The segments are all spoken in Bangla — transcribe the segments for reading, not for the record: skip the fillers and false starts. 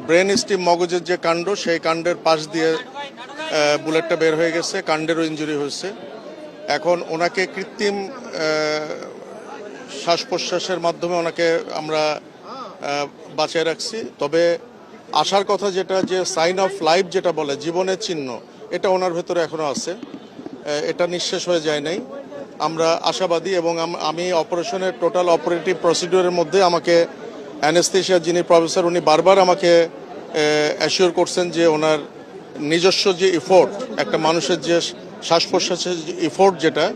ব্রেন স্টিম মগজের যে কাণ্ড সেই কাণ্ডের পাশ দিয়ে বুলেটটা বের হয়ে গেছে, কাণ্ডেরও ইনজুরি হয়েছে। এখন ওনাকে কৃত্রিম শ্বাস প্রশ্বাসের মাধ্যমে ওনাকে আমরা বাঁচিয়ে রাখছি। তবে আসার কথা যেটা, যে সাইন অফ লাইফ যেটা বলে, জীবনের চিহ্ন, এটা ওনার ভেতরে এখনো আছে, এটা নিঃশেষ হয়ে যায় নাই। আমরা আশাবাদী এবং আমি অপারেশনের টোটাল অপারেটিভ প্রসিডিউরের মধ্যে আমাকে অ্যানেস্থেশিয়া যিনি প্রফেসর উনি বারবার আমাকে অ্যাসিওর করছেন যে ওনার নিজস্ব যে ইফোর্ট, একটা মানুষের যে শ্বাস প্রশ্বাসের যে ইফোর্ট যেটা,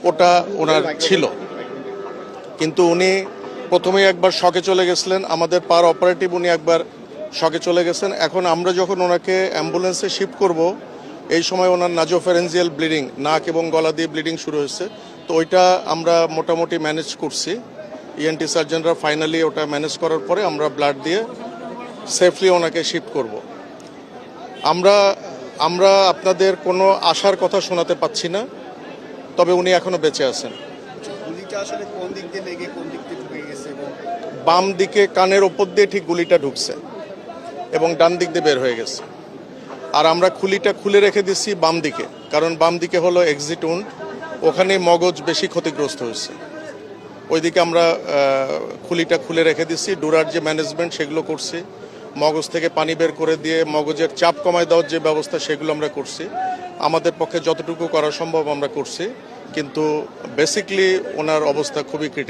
ওটা ওনার ছিল। কিন্তু উনি প্রথমেই একবার শকে চলে গেছিলেন, আমাদের পার অপারেটিভ উনি একবার শকে চলে গেছেন। এখন আমরা যখন ওনাকে অ্যাম্বুলেন্সে শিফট করব, এই সময় ওনার নাজোফ্যারেঞ্জিয়াল ব্লিডিং, নাক এবং গলা দিয়ে ব্লিডিং শুরু হয়েছে। তো ওইটা আমরা মোটামুটি ম্যানেজ করছি। ইএনটি সার্জনরা ফাইনালি ওটা ম্যানেজ করার পরে আমরা ব্লাড দিয়ে সেফলি ওনাকে শিফট করব। আমরা আপনাদের কোনো আশার কথা শোনাতে পাচ্ছি না, তবে উনি এখনো বেঁচে আছেন। বাম দিকে কানের ওপর দিয়ে ঠিক গুলিটা ঢুকছে এবং ডান দিক দিয়ে বের হয়ে গেছে। আর আমরা খুলিটা খুলে রেখে দিচ্ছি বাম দিকে, কারণ বাম দিকে হলো এক্সিট উন্ড, ওখানে মগজ বেশি ক্ষতিগ্রস্ত হয়েছে। ওইদিকে আমরা খুলিটা খুলে রেখে দিচ্ছি। ডুরার যে ম্যানেজমেন্ট সেগুলো করছি, মগজ থেকে পানি বের করে দিয়ে মগজের চাপ কমায় দেওয়ার যে ব্যবস্থা সেগুলো আমরা করছি। আমাদের পক্ষে যতটুকু করা সম্ভব আমরা করছি, কিন্তু বেসিকলি ওনার অবস্থা খুবই ক্রিটিক্যাল।